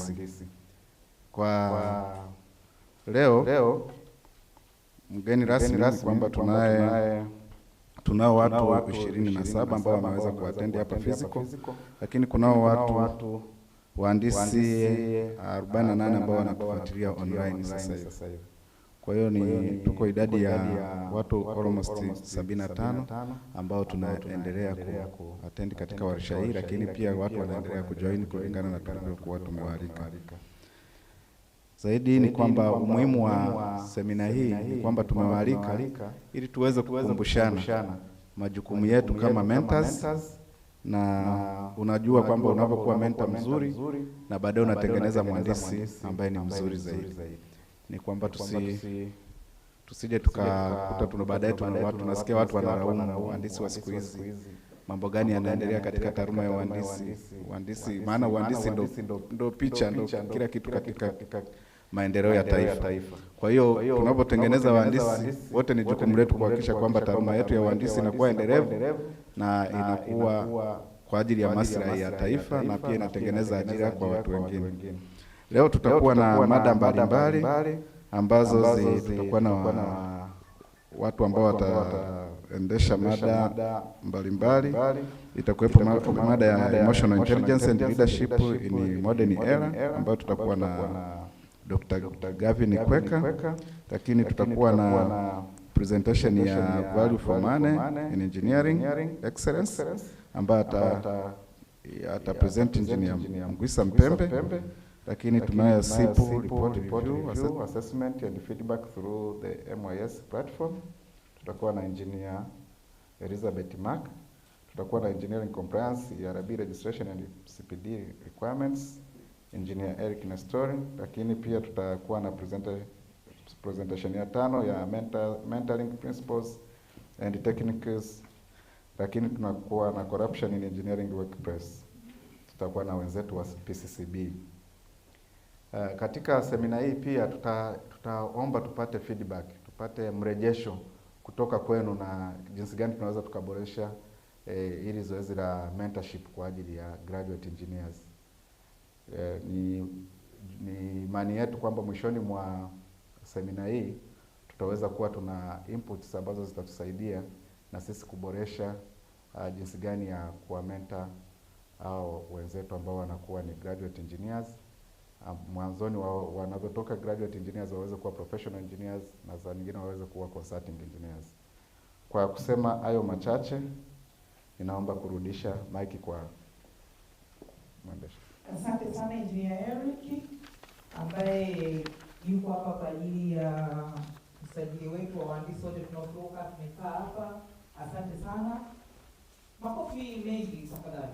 uhandisi. Kwa leo mgeni rasmi ni kwamba tunao watu 27 ambao wameweza kuattend hapa physical, lakini kunao watu wahandisi 48 ambao wanatufuatilia online sasa hivi. Kwa hiyo tuko idadi ya watu almost 75 ambao tunaendelea kuattend katika warsha hii, lakini pia watu wanaendelea kujoin kulingana na tulivyokuwa tumewaalika. Zaidi ni kwamba umuhimu wa semina hii ni kwamba tumewaalika ili tuweze kukumbushana majukumu yetu kama mentors, na unajua kwamba unapokuwa mentor mzuri na baadaye unatengeneza mhandisi ambaye ni mzuri zaidi. Ni kwamba tusije tukakuta baadaye tunasikia watu wanalaumu uhandisi wa siku hizi, mambo gani yanaendelea katika taaluma ya uhandisi, maana uhandisi ndo picha, ndo kila kitu katika maendeleo ya taifa. Kwa hiyo tunapotengeneza wahandisi wote, ni jukumu letu kuhakikisha kwamba taaluma yetu ya uhandisi inakuwa endelevu na inakuwa kwa ajili ya maslahi ya taifa, na pia inatengeneza ajira kwa watu wengine. Leo tutakuwa na mada mbalimbali ambazo tutakuwa na watu ambao wataendesha mada mbalimbali. Itakuwepo mada ya emotional intelligence and leadership in modern era, ambayo tutakuwa na Dr. Gavin Kweka, lakini tutakuwa na presentation ya value for money in engineering excellence, ambayo ata present engineer Mgwisa Mpembe. Lakini tunayo SIPU report review assessment and feedback through the MYS platform. Tutakuwa na engineer Elizabeth Mark. Tutakuwa na engineering compliance, ERB registration and CPD requirements, engineer Eric Nestori. Lakini pia tutakuwa na presentation ya 5 ya mentoring principles and techniques. Lakini tunakuwa na corruption in engineering workplace. Tutakuwa na wenzetu wa PCCB. Katika semina hii pia tutaomba tupate feedback, tupate mrejesho kutoka kwenu na jinsi gani tunaweza tukaboresha ili zoezi la mentorship kwa ajili ya graduate engineers. Ni imani yetu kwamba mwishoni mwa semina hii tutaweza kuwa tuna inputs ambazo zitatusaidia na sisi kuboresha jinsi gani ya kuwa mentor au wenzetu ambao wanakuwa ni graduate engineers. Mwanzoni wanavyotoka graduate engineers waweze kuwa professional engineers, na za nyingine waweze kuwa consulting engineers. Kwa kusema hayo machache, ninaomba kurudisha mic kwa mwandishi. Asante sana Engineer Eric, ambaye yuko hapa kwa ajili ya msajili wetu wa wahandisi wote tunaotoka tumekaa hapa. Asante sana. Makofi mengi tafadhali.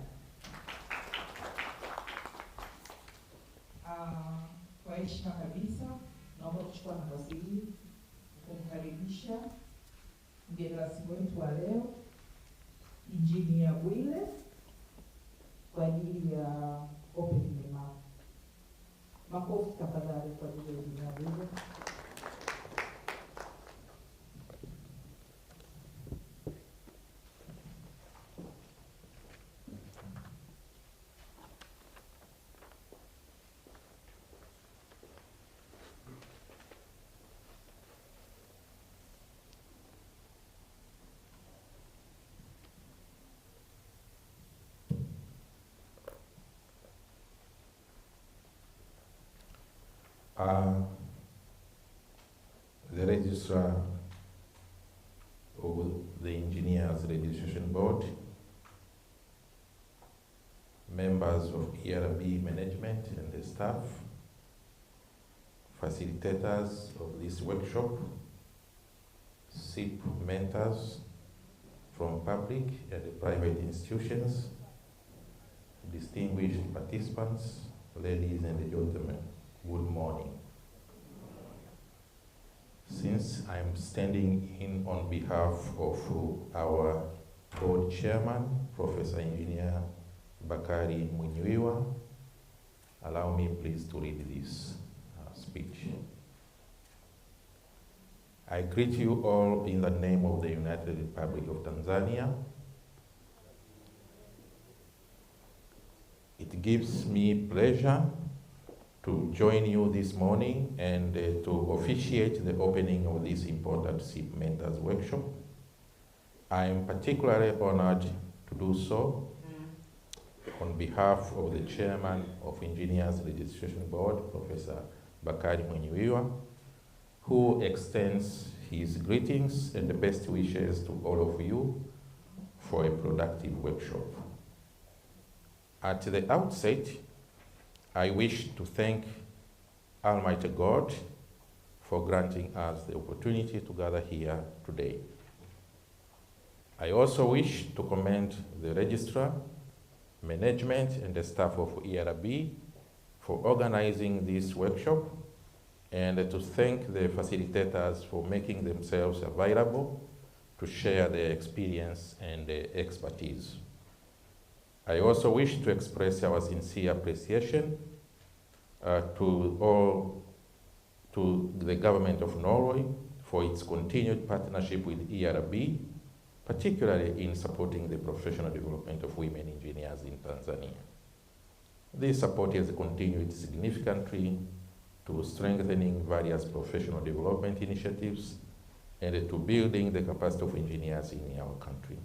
Kwa heshima kabisa, naomba kuchukua nafasi hii kumkaribisha mgeni rasmi wetu wa leo, Engineer Bwile, kwa ajili ya opening remarks. Makofi tafadhali kwa ajili ya Engineer Bwile. The Registrar of the Engineers Registration Board, members of ERB management and the staff, facilitators of this workshop, SIP mentors from public and private institutions, distinguished participants, ladies and gentlemen, good morning. Since I'm standing in on behalf of our board chairman, Professor Engineer Bakari Munywiwa, allow me please to read this speech. I greet you all in the name of the United Republic of Tanzania. It gives me pleasure to join you this morning and to officiate the opening of this important SIP Mentors Workshop. I am particularly honored to do so on behalf of the Chairman of Engineers Registration Board, Professor Bakari Mwenyiwiwa, who extends his greetings and the best wishes to all of you for a productive workshop. At the outset, I wish to thank Almighty God for granting us the opportunity to gather here today. I also wish to commend the Registrar, management, and the staff of ERB for organizing this workshop, and to thank the facilitators for making themselves available to share their experience and expertise. I also wish to express our sincere appreciation to the government of Norway for its continued partnership with ERB, particularly in supporting the professional development of women engineers in Tanzania. This support has continued significantly to strengthening various professional development initiatives and to building the capacity of engineers in our country.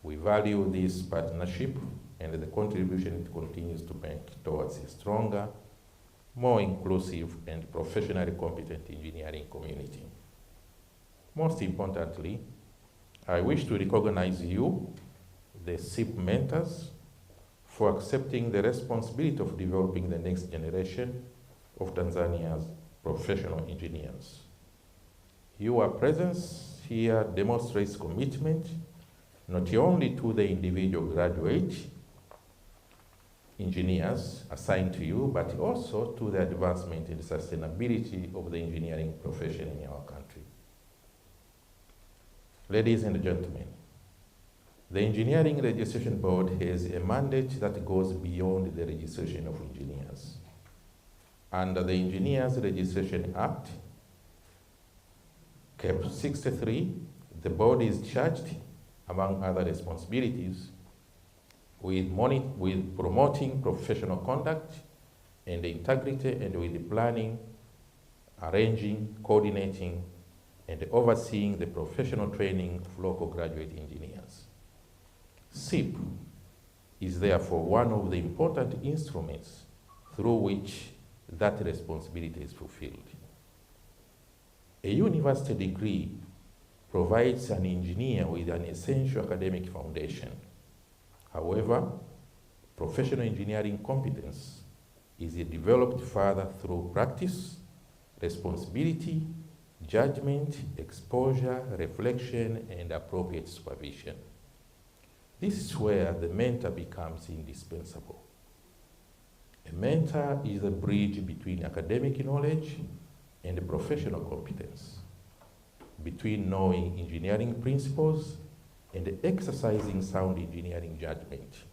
We value this partnership and the contribution it continues to make towards a stronger, more inclusive and professionally competent engineering community. Most importantly, I wish to recognize you, the SIP mentors, for accepting the responsibility of developing the next generation of Tanzania's professional engineers. Your presence here demonstrates commitment not only to the individual graduate engineers assigned to you, but also to the advancement and sustainability of the engineering profession in our country. Ladies and gentlemen, the Engineering Registration Board has a mandate that goes beyond the registration of engineers. Under the Engineers Registration Act, Cap 63, the board is charged, among other responsibilities, with promoting professional conduct and integrity, and with planning, arranging, coordinating, and overseeing the professional training of local graduate engineers. SIP is therefore one of the important instruments through which that responsibility is fulfilled. A university degree provides an engineer with an essential academic foundation. However, professional engineering competence is developed further through practice, responsibility, judgment, exposure, reflection, and appropriate supervision. This is where the mentor becomes indispensable. A mentor is a bridge between academic knowledge and professional competence, between knowing engineering principles and exercising sound engineering judgment,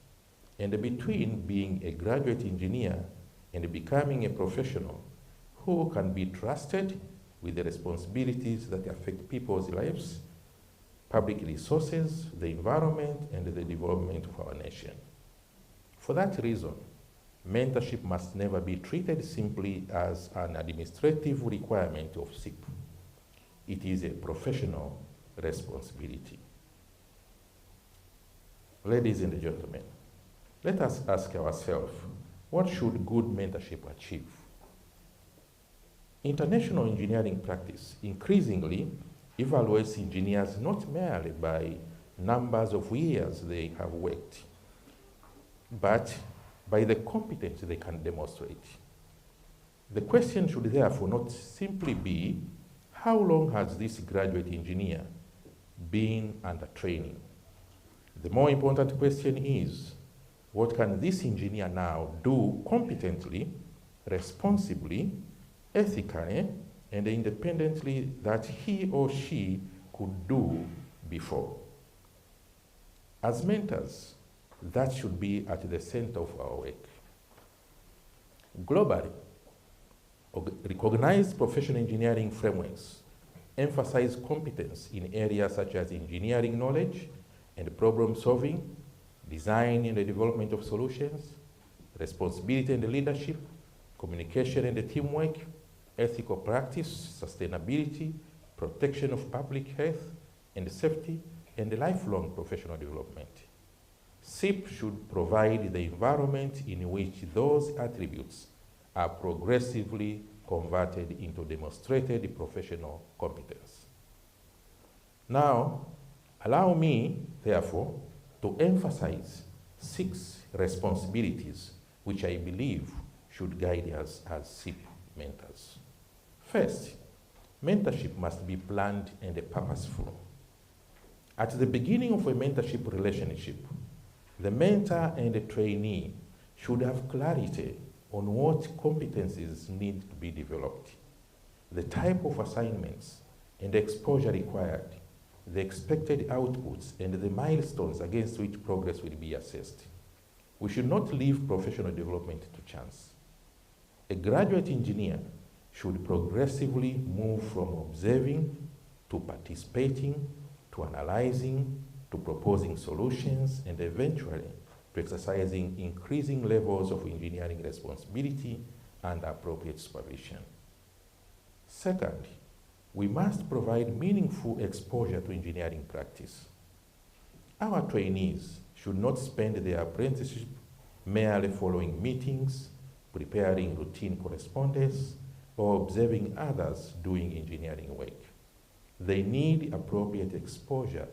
and between being a graduate engineer and becoming a professional who can be trusted with the responsibilities that affect people's lives, public resources, the environment, and the development of our nation. For that reason, mentorship must never be treated simply as an administrative requirement of SIP. It is a professional responsibility. Ladies and gentlemen, let us ask ourselves, what should good mentorship achieve? International engineering practice increasingly evaluates engineers not merely by numbers of years they have worked, but by the competence they can demonstrate. The question should therefore not simply be, how long has this graduate engineer been under training? The more important question is, what can this engineer now do competently, responsibly, ethically, and independently that he or she could do before? As mentors, that should be at the center of our work. Globally, recognized professional engineering frameworks emphasize competence in areas such as engineering knowledge and problem solving, design and the development of solutions, responsibility and leadership, communication and teamwork, ethical practice, sustainability, protection of public health and safety, and lifelong professional development. SIP should provide the environment in which those attributes are progressively converted into demonstrated professional competence. Now, allow me, therefore, to emphasize 6 responsibilities which I believe should guide us as SIP mentors. First, mentorship must be planned and purposeful. At the beginning of a mentorship relationship, the mentor and the trainee should have clarity on what competencies need to be developed, the type of assignments and exposure required, the expected outputs, and the milestones against which progress will be assessed. We should not leave professional development to chance. A graduate engineer should progressively move from observing to participating to analyzing to proposing solutions and eventually to exercising increasing levels of engineering responsibility and appropriate supervision. Second, we must provide meaningful exposure to engineering practice. Our trainees should not spend their apprenticeship merely following meetings, preparing routine correspondence, or observing others doing engineering work. They need appropriate exposure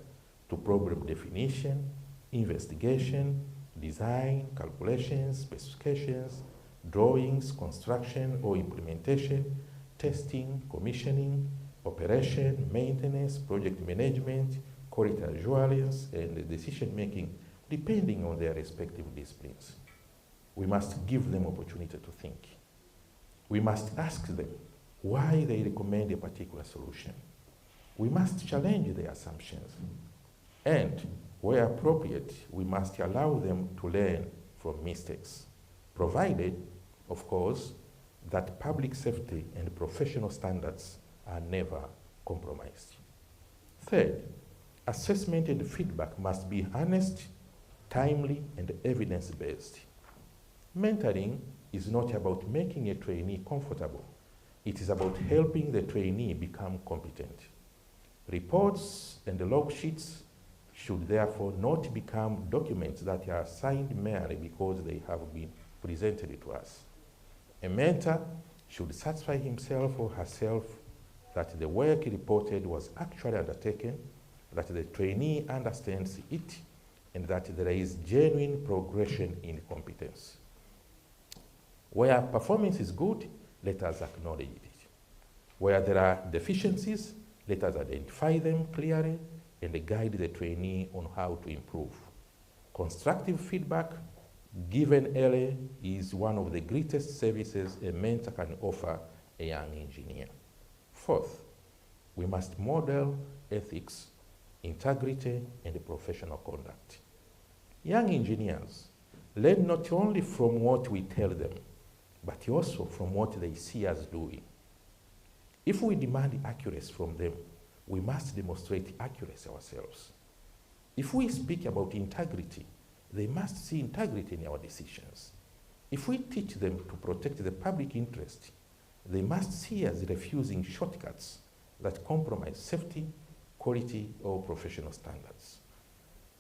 to problem definition, investigation, design, calculations, specifications, drawings, construction or implementation, testing, commissioning, operation, maintenance, project management, quality assurance, and decision-making, depending on their respective disciplines. We must give them opportunity to think. We must ask them why they recommend a particular solution. We must challenge their assumptions. And where appropriate, we must allow them to learn from mistakes, provided, of course, that public safety and professional standards are never compromised. Third, assessment and feedback must be honest, timely, and evidence-based. Mentoring is not about making a trainee comfortable. It is about helping the trainee become competent. Reports and log sheets should therefore not become documents that are signed merely because they have been presented to us. A mentor should satisfy himself or herself that the work reported was actually undertaken, that the trainee understands it, and that there is genuine progression in competence. Where performance is good, let us acknowledge it. Where there are deficiencies, let us identify them clearly and guide the trainee on how to improve. Constructive feedback given early is one of the greatest services a mentor can offer a young engineer. Fourth, we must model ethics, integrity, and professional conduct. Young engineers learn not only from what we tell them, but also from what they see us doing. If we demand accuracy from them, we must demonstrate accuracy ourselves. If we speak about integrity, they must see integrity in our decisions. If we teach them to protect the public interest, they must see us refusing shortcuts that compromise safety, quality, or professional standards.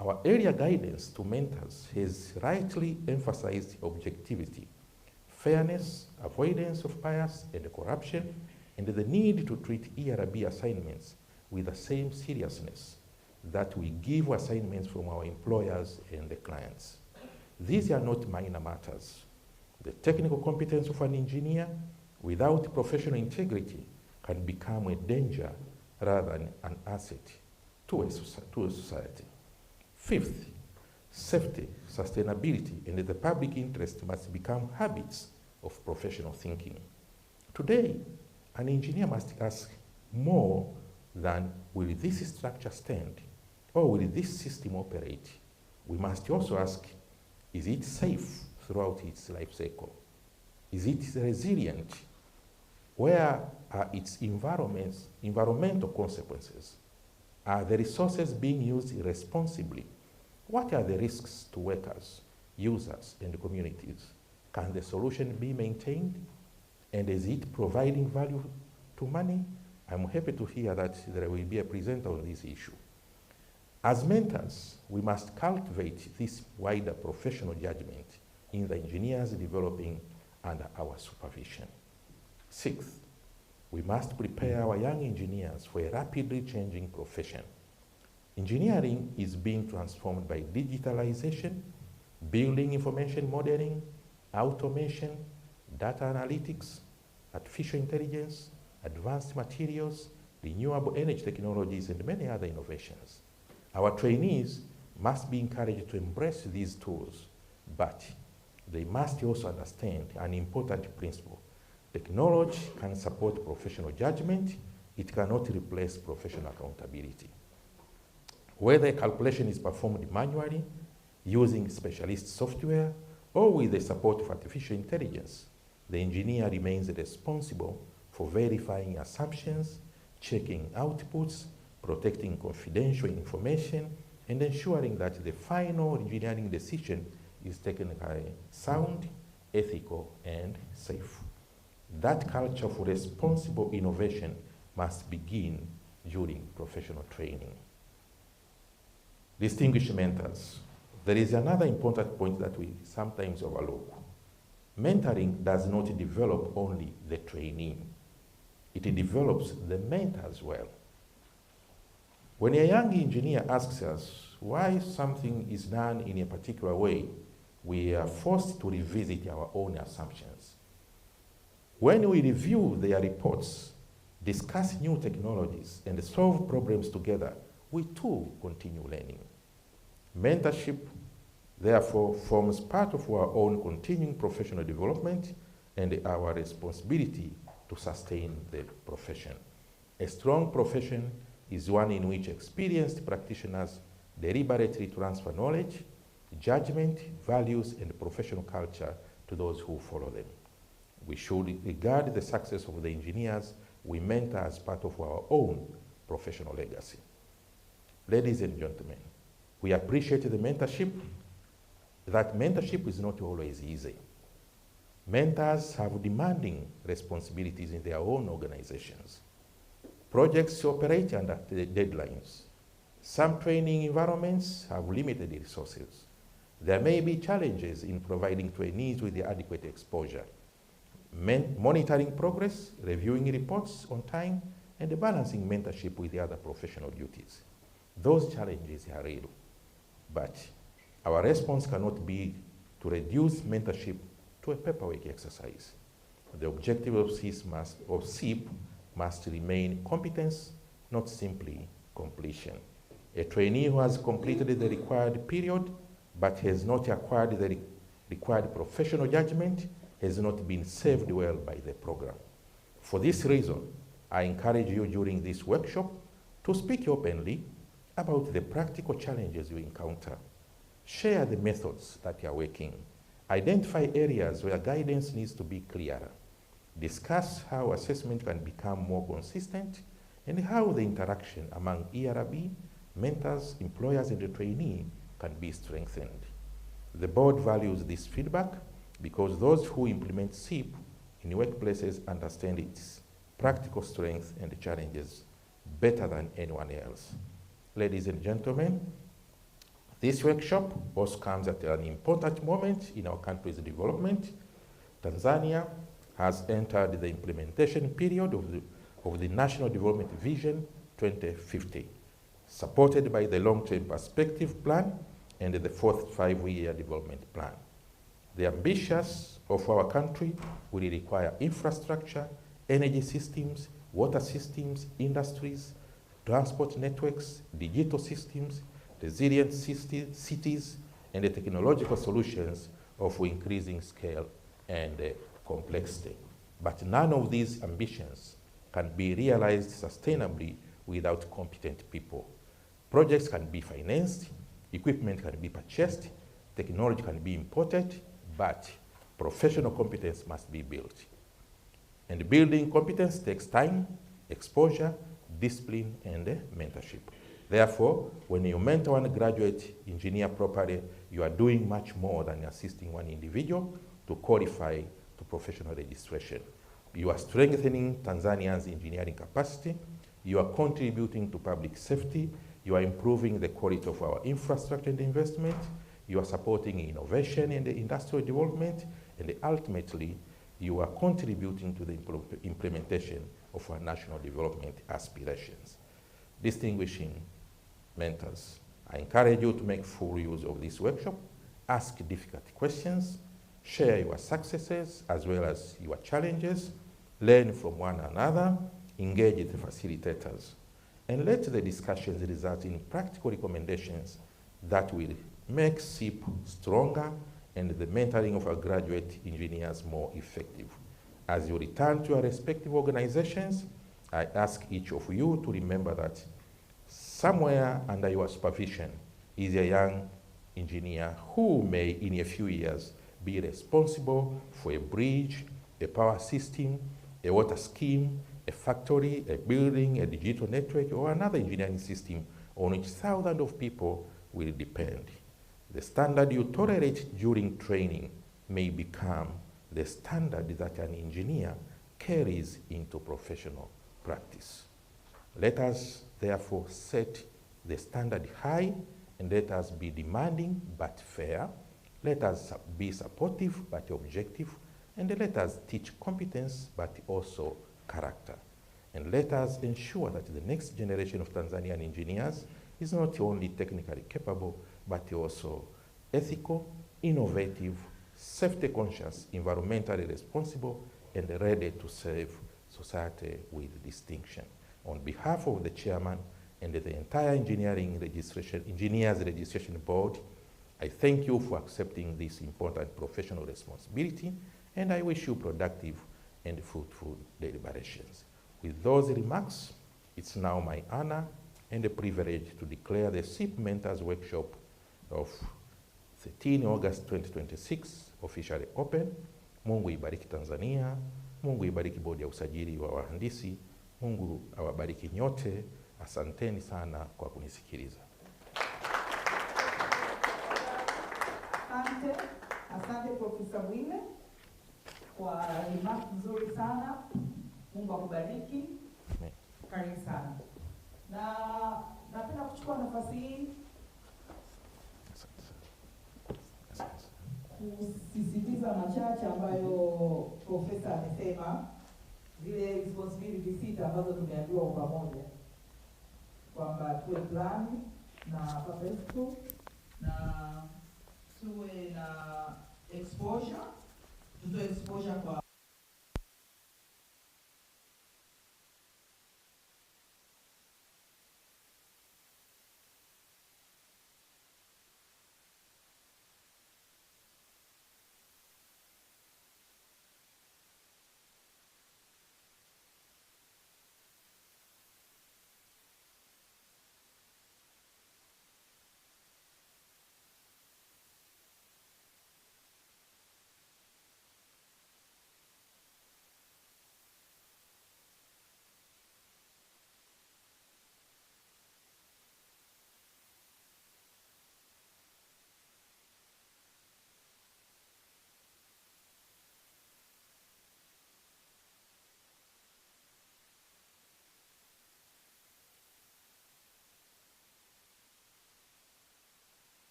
Our area guidance to mentors has rightly emphasized objectivity, fairness, avoidance of bias and corruption, and the need to treat ERB assignments with the same seriousness that we give assignments from our employers and the clients. These are not minor matters. The technical competence of an engineer without professional integrity can become a danger rather than an asset to a society. Fifth, safety, sustainability, and the public interest must become habits of professional thinking. Today, an engineer must ask more than, will this structure stand? Or will this system operate? We must also ask, is it safe throughout its life cycle? Is it resilient? Where are its environmental consequences? Are the resources being used responsibly? What are the risks to workers, users, and communities? Can the solution be maintained? And is it providing value to money? I'm happy to hear that there will be a presenter on this issue. As mentors, we must cultivate this wider professional judgment in the engineers developing under our supervision. Sixth, we must prepare our young engineers for a rapidly changing profession. Engineering is being transformed by digitalization, building information modeling, automation, data analytics, artificial intelligence, advanced materials, renewable energy technologies, and many other innovations. Our trainees must be encouraged to embrace these tools, but they must also understand an important principle. Technology can support professional judgment, it cannot replace professional accountability. Whether a calculation is performed manually, using specialist software, or with the support of artificial intelligence, the engineer remains responsible for verifying assumptions, checking outputs, protecting confidential information, and ensuring that the final engineering decision is technically sound, ethical, and safe. That culture for responsible innovation must begin during professional training. Distinguished mentors, there is another important point that we sometimes overlook. Mentoring does not develop only the trainee. It develops the mentor as well. When a young engineer asks us why something is done in a particular way, we are forced to revisit our own assumptions. When we review their reports, discuss new technologies, and solve problems together, we too continue learning. Mentorship, therefore, forms part of our own continuing professional development and our responsibility to sustain the profession. A strong profession is one in which experienced practitioners deliberately transfer knowledge, judgment, values, and professional culture to those who follow them. We should regard the success of the engineers we mentor as part of our own professional legacy. Ladies and gentlemen, we appreciate the mentorship. That mentorship is not always easy. Mentors have demanding responsibilities in their own organizations. Projects operate under deadlines. Some training environments have limited resources. There may be challenges in providing trainees with the adequate exposure. Monitoring progress, reviewing reports on time, and balancing mentorship with the other professional duties. Those challenges are real, but our response cannot be to reduce mentorship to a paperwork exercise. The objective of SIP must remain competence, not simply completion. A trainee who has completed the required period but has not acquired the required professional judgment has not been served well by the program. For this reason, I encourage you during this workshop to speak openly about the practical challenges you encounter. Share the methods that are working. Identify areas where guidance needs to be clearer. Discuss how assessment can become more consistent and how the interaction among ERB, mentors, employers, and the trainee can be strengthened. The board values this feedback because those who implement SIP in workplaces understand its practical strengths and challenges better than anyone else. Ladies and gentlemen, this workshop also comes at an important moment in our country's development. Tanzania has entered the implementation period of the National Development Vision 2050, supported by the Long-Term Perspective Plan and the Fourth Five-Year Development Plan. The ambitions of our country will require infrastructure, energy systems, water systems, industries, transport networks, digital systems, resilient cities, and the technological solutions of increasing scale and complexity. But none of these ambitions can be realized sustainably without competent people. Projects can be financed, equipment can be purchased, technology can be imported, but professional competence must be built. And building competence takes time, exposure, discipline, and mentorship. Therefore, when you mentor one graduate engineer properly, you are doing much more than assisting one individual to qualify to professional registration. You are strengthening Tanzania's engineering capacity. You are contributing to public safety. You are improving the quality of our infrastructure and investment. You are supporting innovation and industrial development. And ultimately, you are contributing to the implementation of our national development aspirations. Distinguishing mentors, I encourage you to make full use of this workshop, ask difficult questions, share your successes as well as your challenges, learn from one another, engage with the facilitators, and let the discussions result in practical recommendations that will make SIP stronger and the mentoring of our graduate engineers more effective. As you return to your respective organizations, I ask each of you to remember that somewhere under your supervision is a young engineer who may in a few years be responsible for a bridge, a power system, a water scheme, a factory, a building, a digital network, or another engineering system on which thousands of people will depend. The standard you tolerate during training may become the standard that an engineer carries into professional practice. Let us therefore set the standard high, and let us be demanding but fair. Let us be supportive but objective, and let us teach competence but also character. And let us ensure that the next generation of Tanzanian engineers is not only technically capable, but also ethical, innovative, safety conscious, environmentally responsible, and ready to serve society with distinction. On behalf of the chairman and the entire engineers registration board, I thank you for accepting this important professional responsibility, and I wish you productive and fruitful deliberations. With those remarks, it's now my honor and a privilege to declare the SIP Mentors Workshop of 13 August 2026 officially open. Mungu ibariki Tanzania, Mungu ibariki bodi ya usajili wa wahandisi, Mungu awabariki nyote. Asanteni sana kwa kunisikiliza. Asante Profesa Bwile kwa remark nzuri sana. Mungu akubariki. Karibu sana. Na napenda kuchukua nafasi hii kusisitiza machache ambayo profesa amesema, zile responsibility sita ambazo tumeambiwa kwa pamoja kwamba tuwe plan na purposeful na tuwe na exposure, tutoe exposure kwa